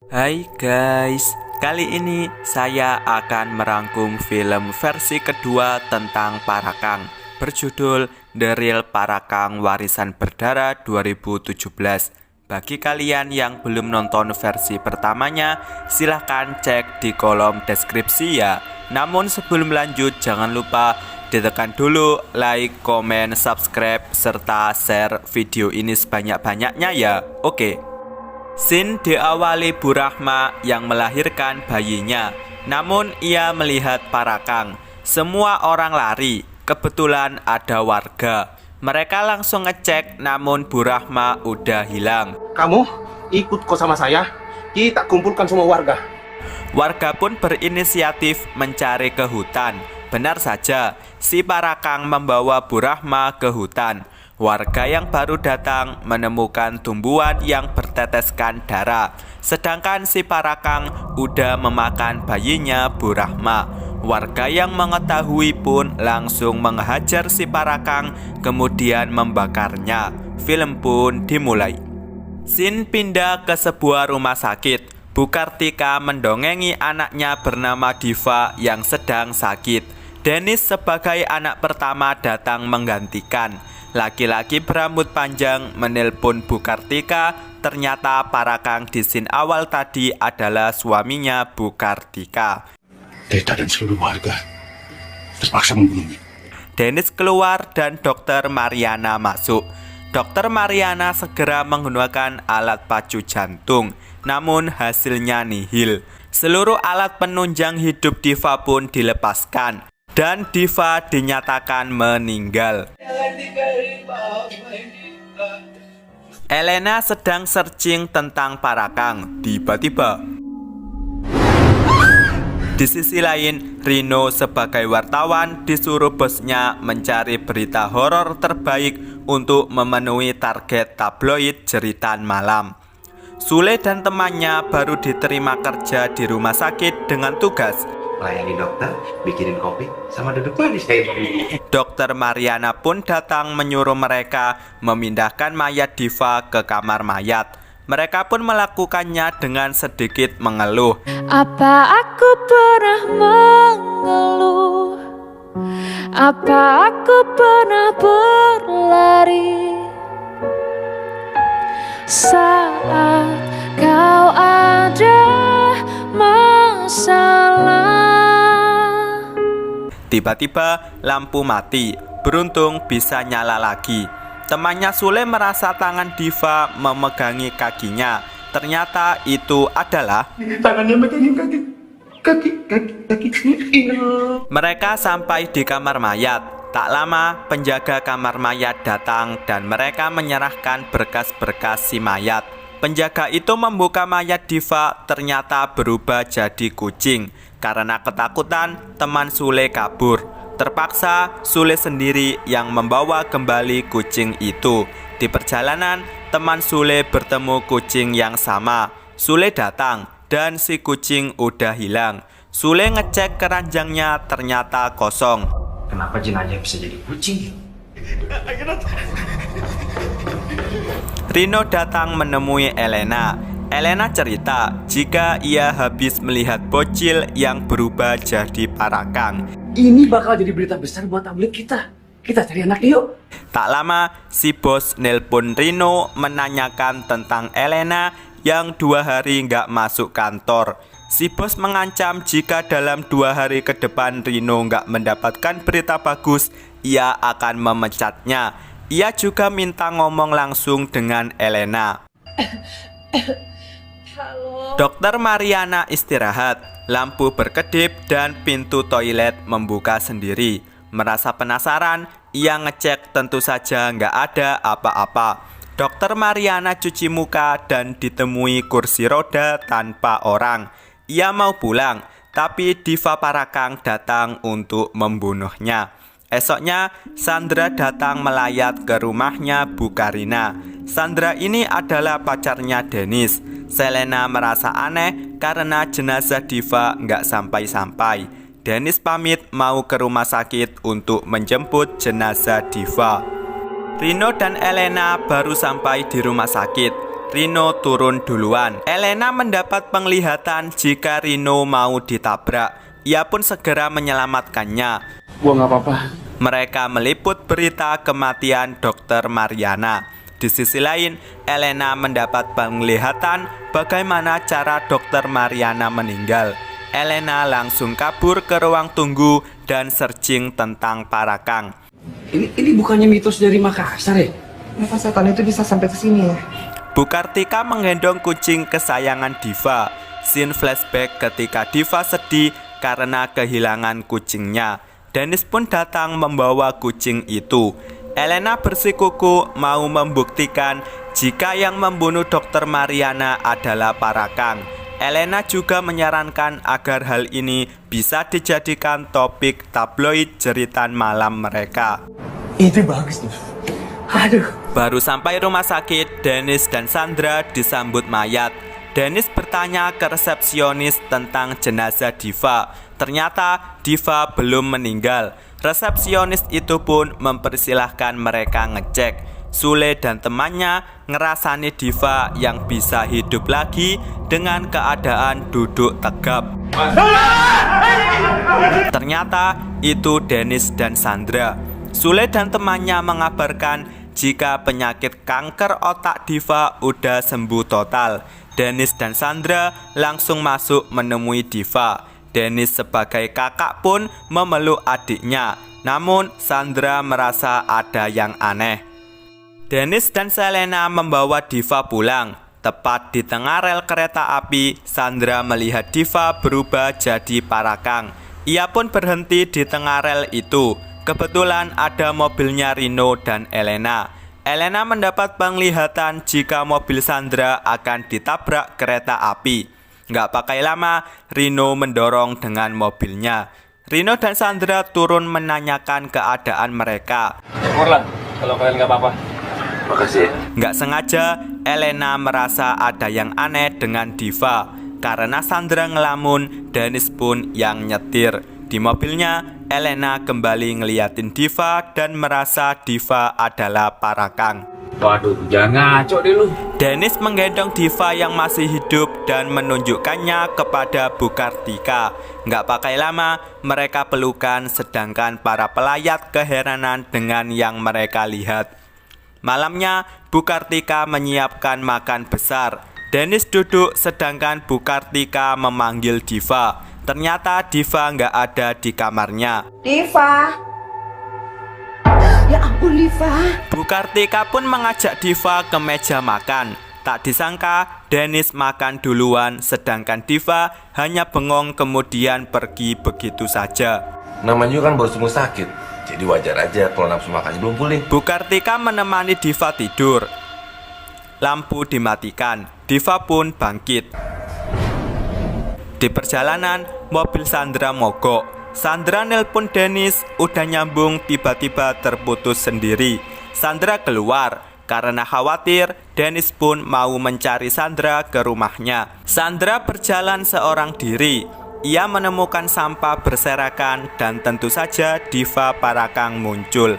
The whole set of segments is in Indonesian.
Hai guys, kali ini saya akan merangkum film versi kedua tentang Parakang berjudul The Real Parakang Warisan Berdarah 2017. Bagi kalian yang belum nonton versi pertamanya, silahkan cek di kolom deskripsi ya. Namun sebelum lanjut, jangan lupa ditekan dulu like, komen, subscribe, serta share video ini sebanyak-banyaknya ya. Oke. Scene diawali Bu Rahma yang melahirkan bayinya. Namun ia melihat Parakang. Semua orang lari. Kebetulan ada warga. Mereka langsung ngecek, namun Bu Rahma udah hilang. Kamu ikut kok sama saya. Kita kumpulkan semua warga. Warga pun berinisiatif mencari ke hutan. Benar saja, si Parakang membawa Bu Rahma ke hutan. Warga yang baru datang menemukan tumbuhan yang berteteskan darah. Sedangkan si Parakang udah memakan bayinya Bu Rahma. Warga yang mengetahui pun langsung menghajar si Parakang, kemudian membakarnya. Film pun dimulai. Scene pindah ke sebuah rumah sakit. Bu Kartika mendongengi anaknya bernama Diva yang sedang sakit. Dennis sebagai anak pertama datang menggantikan. Laki-laki berambut panjang menelpon Bu Kartika. Ternyata Parakang di scene awal tadi adalah suaminya Bu Kartika. Teta dan seluruh warga terpaksa membunuhnya. Dennis keluar dan Dokter Mariana masuk. Dokter Mariana segera menggunakan alat pacu jantung, namun hasilnya nihil. Seluruh alat penunjang hidup Diva pun dilepaskan, dan Diva dinyatakan meninggal. Elena sedang searching tentang Parakang. Tiba-tiba di sisi lain, Rino sebagai wartawan disuruh bosnya mencari berita horor terbaik untuk memenuhi target tabloid Jeritan Malam. Sule dan temannya baru diterima kerja di rumah sakit dengan tugas melayani dokter, bikinin kopi, sama duduk manis kayak gini. Dokter Mariana pun datang menyuruh mereka memindahkan mayat Diva ke kamar mayat. Mereka pun melakukannya dengan sedikit mengeluh. Apa aku pernah mengeluh? Apa aku pernah berlari saat kau ada masalah? Tiba-tiba lampu mati. Beruntung bisa nyala lagi. Temannya Sule merasa tangan Diva memegangi kakinya. Ternyata itu adalah Tangannya megangin kaki. Mereka sampai di kamar mayat. Tak lama penjaga kamar mayat datang dan mereka menyerahkan berkas-berkas si mayat. Penjaga itu membuka mayat Diva, ternyata berubah jadi kucing. Karena ketakutan, teman Sule kabur. Terpaksa Sule sendiri yang membawa kembali kucing itu. Di perjalanan, teman Sule bertemu kucing yang sama. Sule datang dan si kucing udah hilang. Sule ngecek keranjangnya, ternyata kosong. Kenapa jenazah bisa jadi kucing? Rino datang menemui Elena. Elena cerita jika ia habis melihat bocil yang berubah jadi Parakang. Ini bakal jadi berita besar buat tablet kita. Kita cari anaknya yuk. Tak lama, si bos nelpon Rino menanyakan tentang Elena yang 2 hari nggak masuk kantor. Si bos mengancam jika dalam 2 hari ke depan Rino nggak mendapatkan berita bagus, ia akan memecatnya. Ia juga minta ngomong langsung dengan Elena. Dokter Mariana istirahat, lampu berkedip dan pintu toilet membuka sendiri. Merasa penasaran, ia ngecek, tentu saja nggak ada apa-apa. Dokter Mariana cuci muka dan ditemui kursi roda tanpa orang. Ia mau pulang, tapi Diva Parakang datang untuk membunuhnya. Esoknya, Sandra datang melayat ke rumahnya Bu Karina. Sandra ini adalah pacarnya Dennis. Selena merasa aneh karena jenazah Diva nggak sampai-sampai. Dennis pamit mau ke rumah sakit untuk menjemput jenazah Diva. Rino dan Elena baru sampai di rumah sakit. Rino turun duluan. Elena mendapat penglihatan jika Rino mau ditabrak. Ia pun segera menyelamatkannya. Gua nggak apa-apa. Mereka meliput berita kematian Dr. Mariana. Di sisi lain, Elena mendapat penglihatan bagaimana cara Dr. Mariana meninggal. Elena langsung kabur ke ruang tunggu dan searching tentang Parakang. Ini bukannya mitos dari Makassar ya? Kenapa setan itu bisa sampai ke sini ya? Bu Kartika menggendong kucing kesayangan Diva. Scene flashback ketika Diva sedih karena kehilangan kucingnya. Dennis pun datang membawa kucing itu. Elena bersikuku mau membuktikan jika yang membunuh Dr. Mariana adalah Parakang. Elena juga menyarankan agar hal ini bisa dijadikan topik tabloid jeritan malam mereka. Itu bagus tuh. Aduh. Baru sampai rumah sakit, Dennis dan Sandra disambut mayat. Dennis bertanya ke resepsionis tentang jenazah Diva. Ternyata Diva belum meninggal. Resepsionis itu pun mempersilahkan mereka ngecek. Sule dan temannya ngerasani Diva yang bisa hidup lagi dengan keadaan duduk tegap. Ternyata itu Dennis dan Sandra. Sule dan temannya mengabarkan jika penyakit kanker otak Diva udah sembuh total. Dennis dan Sandra langsung masuk menemui Diva. Dennis sebagai kakak pun memeluk adiknya. Namun Sandra merasa ada yang aneh. Dennis dan Selena membawa Diva pulang. Tepat di tengah rel kereta api, Sandra melihat Diva berubah jadi Parakang. Ia pun berhenti di tengah rel itu. Kebetulan ada mobilnya Rino dan Elena. Elena mendapat penglihatan jika mobil Sandra akan ditabrak kereta api. Nggak pakai lama, Rino mendorong dengan mobilnya. Rino dan Sandra turun menanyakan keadaan mereka. Syukurlah kalau kalian nggak apa-apa. Makasih ya. Nggak sengaja, Elena merasa ada yang aneh dengan Diva. Karena Sandra ngelamun, Dennis pun yang nyetir. Di mobilnya, Elena kembali ngeliatin Diva dan merasa Diva adalah Parakang. Waduh, jangan ngaco deh lu. Dennis menggendong Diva yang masih hidup dan menunjukkannya kepada Bu Kartika. Nggak pakai lama, mereka pelukan sedangkan para pelayat keheranan dengan yang mereka lihat. Malamnya, Bu Kartika menyiapkan makan besar. Dennis duduk sedangkan Bu Kartika memanggil Diva. Ternyata Diva nggak ada di kamarnya. Diva. Ya ampun, Diva. Bu Kartika pun mengajak Diva ke meja makan. Tak disangka Dennis makan duluan sedangkan Diva hanya bengong kemudian pergi begitu saja. Namanya kan baru sembuh sakit, jadi wajar aja kalau nafsu makannya belum pulih. Bu Kartika menemani Diva tidur. Lampu dimatikan. Diva pun bangkit. Di perjalanan, mobil Sandra mogok. Sandra nelpon Dennis, udah nyambung, tiba-tiba terputus sendiri. Sandra keluar. Karena khawatir, Dennis pun mau mencari Sandra ke rumahnya. Sandra berjalan seorang diri. Ia menemukan sampah berserakan dan tentu saja Diva Parakang muncul.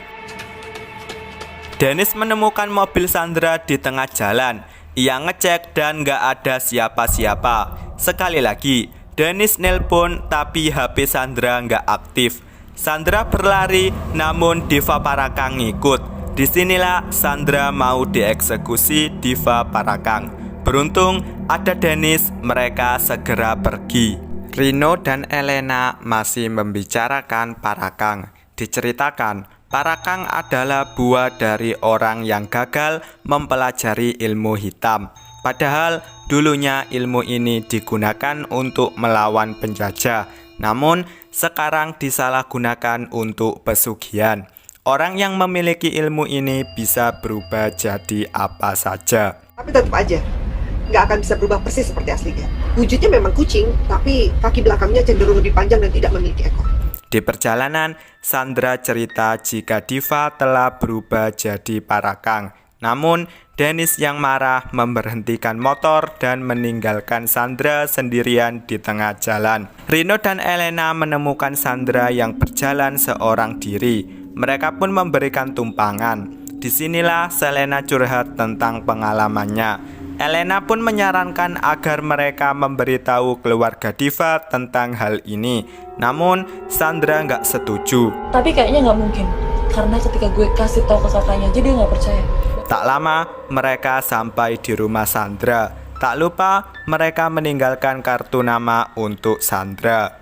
Dennis menemukan mobil Sandra di tengah jalan. Ia ngecek dan gak ada siapa-siapa. Sekali lagi, Dennis nelpon tapi HP Sandra nggak aktif. Sandra berlari namun Diva Parakang ngikut. Disinilah Sandra mau dieksekusi Diva Parakang. Beruntung ada Dennis, mereka segera pergi. Rino dan Elena masih membicarakan Parakang. Diceritakan, Parakang adalah buah dari orang yang gagal mempelajari ilmu hitam. Padahal dulunya ilmu ini digunakan untuk melawan penjajah, namun sekarang disalahgunakan untuk pesugihan. Orang yang memiliki ilmu ini bisa berubah jadi apa saja. Tapi tetap aja, nggak akan bisa berubah persis seperti aslinya. Wujudnya memang kucing, tapi kaki belakangnya cenderung lebih panjang dan tidak memiliki ekor. Di perjalanan, Sandra cerita jika Diva telah berubah jadi Parakang. Namun, Dennis yang marah memberhentikan motor dan meninggalkan Sandra sendirian di tengah jalan. Rino dan Elena menemukan Sandra yang berjalan seorang diri. Mereka pun memberikan tumpangan. Disinilah Selena curhat tentang pengalamannya. Elena pun menyarankan agar mereka memberitahu keluarga Diva tentang hal ini. Namun Sandra nggak setuju. Tapi kayaknya nggak mungkin, karena ketika gue kasih tahu ke kakaknya aja dia nggak percaya. Tak lama mereka sampai di rumah Sandra. Tak lupa mereka meninggalkan kartu nama untuk Sandra.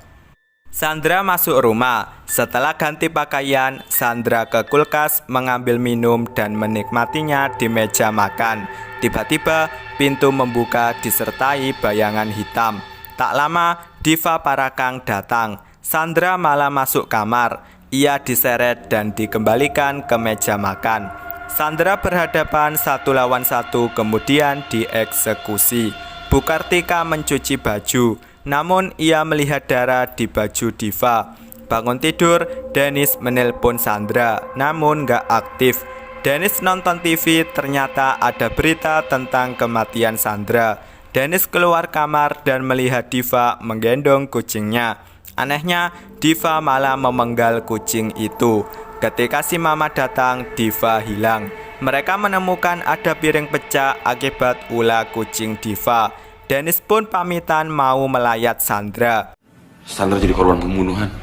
Sandra masuk rumah. Setelah ganti pakaian, Sandra ke kulkas mengambil minum dan menikmatinya di meja makan. Tiba-tiba pintu membuka disertai bayangan hitam. Tak lama Diva Parakang datang. Sandra malah masuk kamar. Ia diseret dan dikembalikan ke meja makan. Sandra berhadapan 1 lawan 1 kemudian dieksekusi. Bukartika mencuci baju, namun ia melihat darah di baju Diva. Bangun tidur, Dennis menelpon Sandra, namun gak aktif. Dennis nonton TV, ternyata ada berita tentang kematian Sandra. Dennis keluar kamar dan melihat Diva menggendong kucingnya. Anehnya, Diva malah memenggal kucing itu. Ketika si mama datang, Diva hilang. Mereka menemukan ada piring pecah akibat ulah kucing Diva. Dennis pun pamitan mau melayat Sandra. Sandra jadi korban pembunuhan.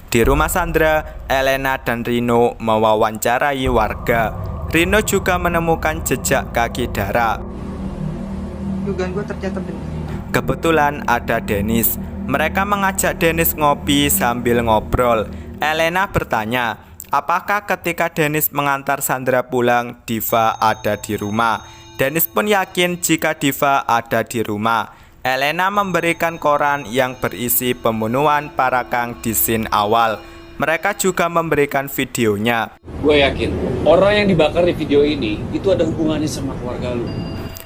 Di rumah Sandra, Elena dan Rino mewawancarai warga. Rino juga menemukan jejak kaki darah. Dugaan gue ternyata benar. Kebetulan ada Dennis. Mereka mengajak Dennis ngopi sambil ngobrol. Elena bertanya, apakah ketika Dennis mengantar Sandra pulang, Diva ada di rumah? Dennis pun yakin jika Diva ada di rumah. Elena memberikan koran yang berisi pembunuhan Parakang di scene awal. Mereka juga memberikan videonya. Gue yakin orang yang dibakar di video ini itu ada hubungannya sama keluarga lu.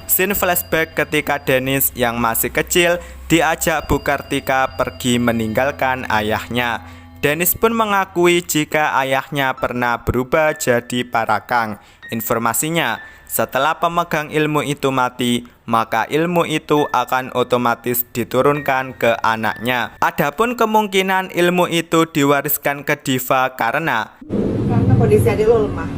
Scene flashback ketika Dennis yang masih kecil diajak Bukartika pergi meninggalkan ayahnya. Dennis pun mengakui jika ayahnya pernah berubah jadi Parakang. Informasinya, setelah pemegang ilmu itu mati, maka ilmu itu akan otomatis diturunkan ke anaknya. Adapun kemungkinan ilmu itu diwariskan ke Diva karena Kondisi adik lo lemah.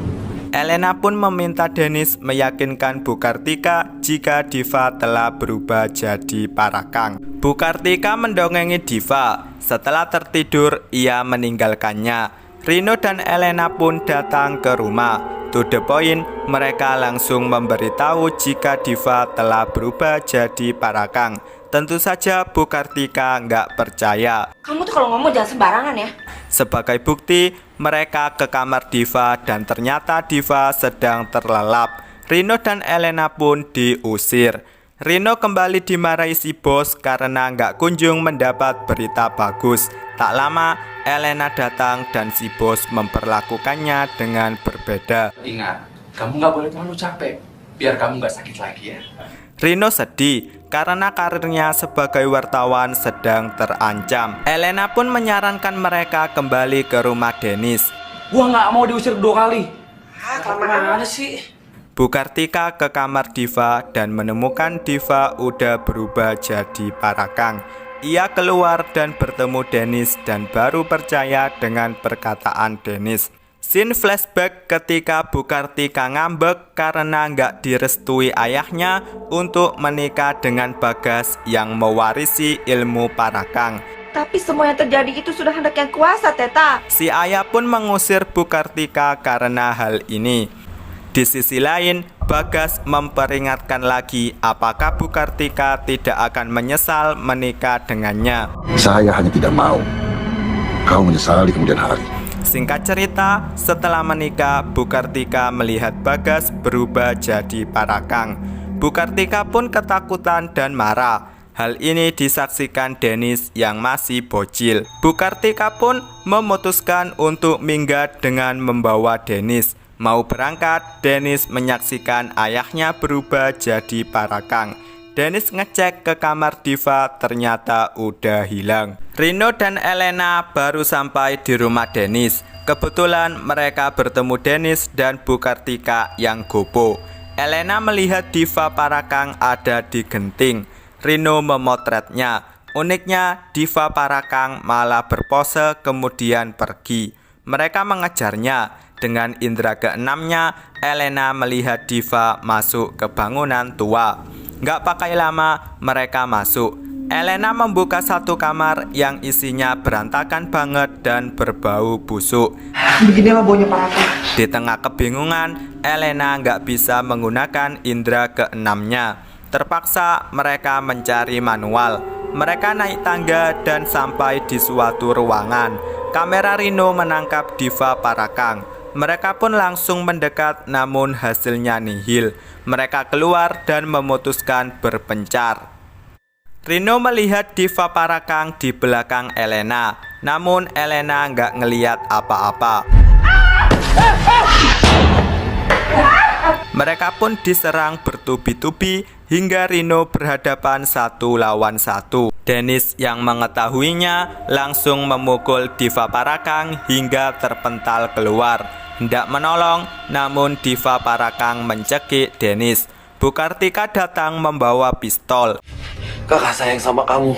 Elena pun meminta Dennis meyakinkan Bukartika jika Diva telah berubah jadi Parakang. Bukartika mendongengi Diva. Setelah tertidur, ia meninggalkannya. Rino dan Elena pun datang ke rumah. To the point, mereka langsung memberitahu jika Diva telah berubah jadi Parakang. Tentu saja Bukartika nggak percaya. Kamu tuh kalau ngomong jangan sembarangan ya. Sebagai bukti, mereka ke kamar Diva dan ternyata Diva sedang terlelap. Rino dan Elena pun diusir. Rino kembali dimarahi si bos karena nggak kunjung mendapat berita bagus. Tak lama, Elena datang dan si bos memperlakukannya dengan berbeda. Ingat, kamu nggak boleh terlalu capek, biar kamu nggak sakit lagi ya. Rino sedih karena karirnya sebagai wartawan sedang terancam. Elena pun menyarankan mereka kembali ke rumah Dennis. Gua nggak mau diusir 2 kali. Kelamaan. Mana sih? Bukartika ke kamar Diva dan menemukan Diva udah berubah jadi Parakang. Ia keluar dan bertemu Dennis dan baru percaya dengan perkataan Dennis. Scene flashback ketika Bukartika ngambek karena nggak direstui ayahnya untuk menikah dengan Bagas yang mewarisi ilmu Parakang. Tapi semua yang terjadi itu sudah hendak yang kuasa, Teta. Si ayah pun mengusir Bukartika karena hal ini. Di sisi lain, Bagas memperingatkan lagi apakah Bukartika tidak akan menyesal menikah dengannya. Saya hanya tidak mau kau menyesal di kemudian hari. Singkat cerita, setelah menikah, Bukartika melihat Bagas berubah jadi Parakang. Bukartika pun ketakutan dan marah. Hal ini disaksikan Dennis yang masih bocil. Bukartika pun memutuskan untuk minggat dengan membawa Dennis. Mau berangkat, Dennis menyaksikan ayahnya berubah jadi Parakang. Dennis ngecek ke kamar Diva, ternyata udah hilang. Rino dan Elena baru sampai di rumah Dennis. Kebetulan mereka bertemu Dennis dan Bukartika yang gopo. Elena melihat Diva Parakang ada di genting. Rino memotretnya. Uniknya, Diva Parakang malah berpose kemudian pergi. Mereka mengejarnya. Dengan indera keenamnya, Elena melihat Diva masuk ke bangunan tua. Nggak pakai lama, mereka masuk. Elena membuka satu kamar yang isinya berantakan banget dan berbau busuk. Beginilah baunya Paraka. Di tengah kebingungan, Elena nggak bisa menggunakan indera keenamnya. Terpaksa mereka mencari manual. Mereka naik tangga dan sampai di suatu ruangan. Kamera Rino menangkap Diva Parakang. Mereka pun langsung mendekat, namun hasilnya nihil. Mereka keluar dan memutuskan berpencar. Rino melihat Diva Parakang di belakang Elena, namun Elena nggak ngeliat apa-apa. Mereka pun diserang bertubi-tubi hingga Rino berhadapan 1 lawan 1. Dennis yang mengetahuinya langsung memukul Diva Parakang hingga terpental keluar. Hendak menolong, namun Diva Parakang mencekik Dennis. Bu Kartika datang membawa pistol. Kakak sayang sama kamu.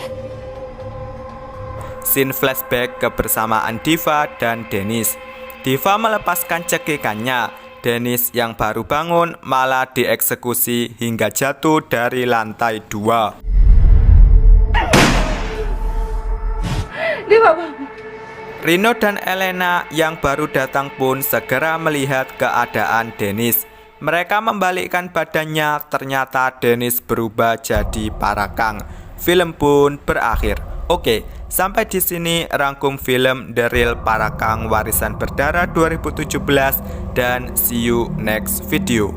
Scene flashback kebersamaan Diva dan Dennis. Diva melepaskan cekikannya. Dennis yang baru bangun malah dieksekusi hingga jatuh dari lantai 2. Rino dan Elena yang baru datang pun segera melihat keadaan Dennis. Mereka membalikkan badannya, ternyata Dennis berubah jadi Parakang. Film pun berakhir. Oke, sampai di sini rangkum film The Real Parakang Warisan Berdarah 2017 dan see you next video.